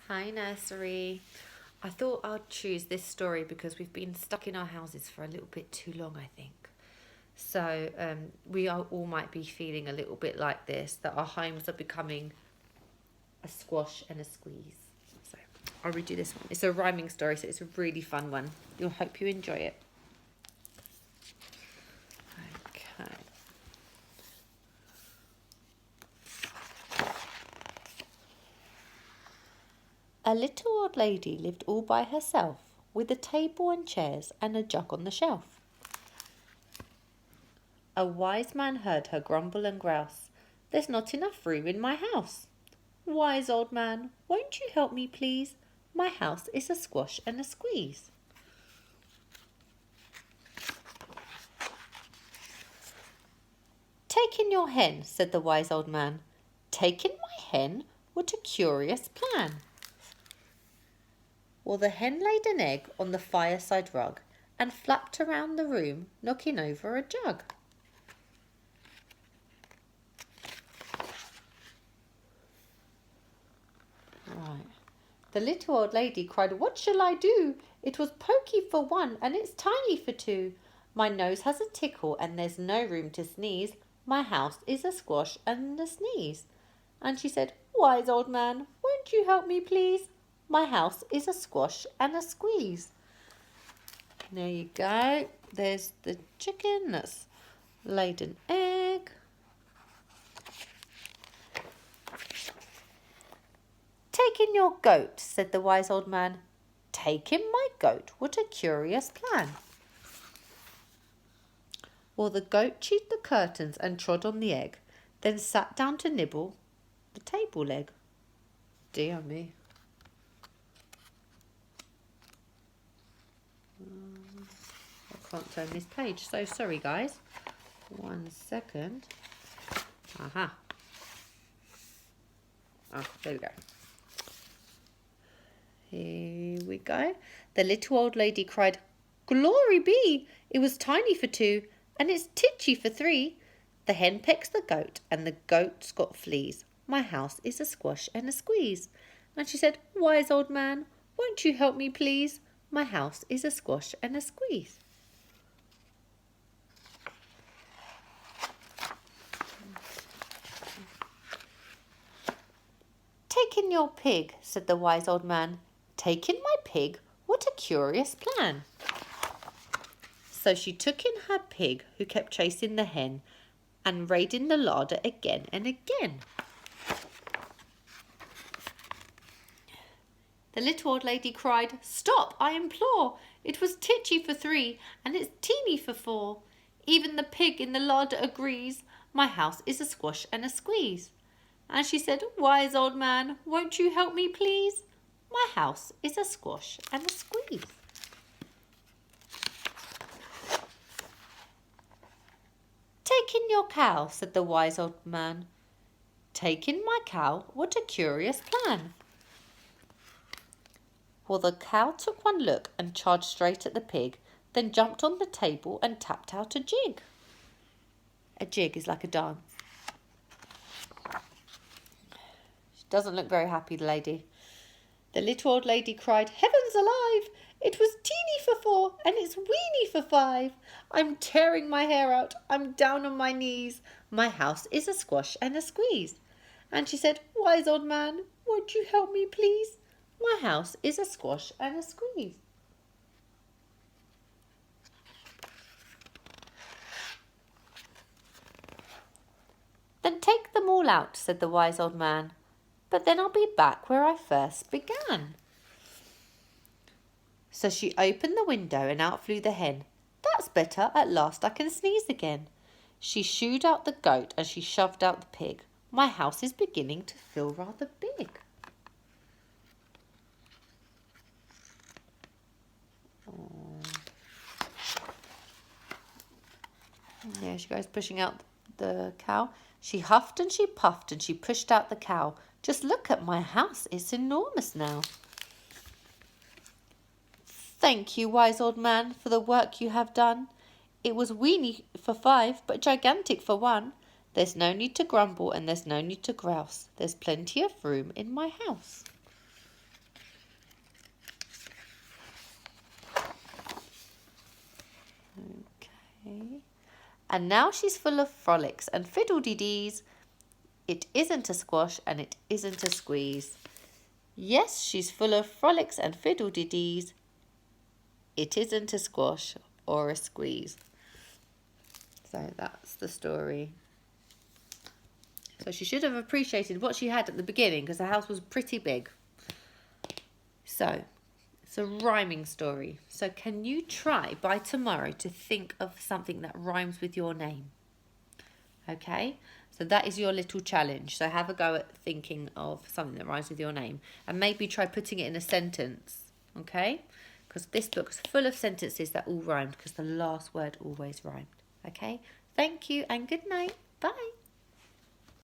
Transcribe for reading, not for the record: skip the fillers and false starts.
Hi, nursery. I thought I'd choose this story because we've been stuck in our houses for a little bit too long, I think. So, we all might be feeling a little bit like this, that our homes are becoming a squash and a squeeze. So, I'll read you this one. It's a rhyming story, so it's a really fun one. You'll hope you enjoy it. Okay. A little old lady lived all by herself, with a table and chairs and a jug on the shelf. A wise man heard her grumble and grouse. There's not enough room in my house. Wise old man, won't you help me please? My house is a squash and a squeeze. Take in your hen, said the wise old man. Take in my hen? What a curious plan. Well, the hen laid an egg on the fireside rug and flapped around the room, knocking over a jug. Right. The little old lady cried, What shall I do? It was pokey for one and it's tiny for two. My nose has a tickle and there's no room to sneeze. My house is a squash and a sneeze. And she said, Wise old man, won't you help me please? My house is a squash and a squeeze. There you go. There's the chicken that's laid an egg. Take in your goat, said the wise old man. Take in my goat, what a curious plan. Well, the goat chewed the curtains and trod on the egg, then sat down to nibble the table leg. Dear me. I can't turn this page, so sorry guys. 1 second. Aha. Oh, there we go. Here we go. The little old lady cried, Glory be! It was tiny for two, and it's titchy for three. The hen pecks the goat, and the goat's got fleas. My house is a squash and a squeeze. And she said, Wise old man, won't you help me please? My house is a squash and a squeeze. Take in your pig, said the wise old man. Take in my pig? What a curious plan. So she took in her pig, who kept chasing the hen, and raiding the larder again and again. The little old lady cried, Stop, I implore! It was titchy for three, and it's teeny for four. Even the pig in the larder agrees, my house is a squash and a squeeze. And she said, Wise old man, won't you help me please? My house is a squash and a squeeze. Take in your cow, said the wise old man. Take in my cow, what a curious plan. Well, the cow took one look and charged straight at the pig, then jumped on the table and tapped out a jig. A jig is like a dance. She doesn't look very happy, the lady. The little old lady cried, Heavens alive! It was teeny for four, and it's weeny for five. I'm tearing my hair out. I'm down on my knees. My house is a squash and a squeeze. And she said, Wise old man, won't you help me please? My house is a squash and a squeeze. Then take them all out, said the wise old man. But then I'll be back where I first began. So she opened the window and out flew the hen. That's better, at last I can sneeze again. She shooed out the goat and she shoved out the pig. My house is beginning to feel rather big. There she goes, pushing out the cow. She huffed and she puffed and she pushed out the cow. Just look at my house, it's enormous now. Thank you, wise old man, for the work you have done. It was weeny for five, but gigantic for one. There's no need to grumble and there's no need to grouse. There's plenty of room in my house. Okay. And now she's full of frolics and fiddle-dee-dees. It isn't a squash and it isn't a squeeze. Yes, she's full of frolics and fiddle-dee-dees. It isn't a squash or a squeeze. So that's the story. So she should have appreciated what she had at the beginning because the house was pretty big. So it's a rhyming story. So can you try by tomorrow to think of something that rhymes with your name? Okay, so that is your little challenge. So have a go at thinking of something that rhymes with your name and maybe try putting it in a sentence. Okay, because this book's full of sentences that all rhymed because the last word always rhymed. Okay, thank you and good night. Bye.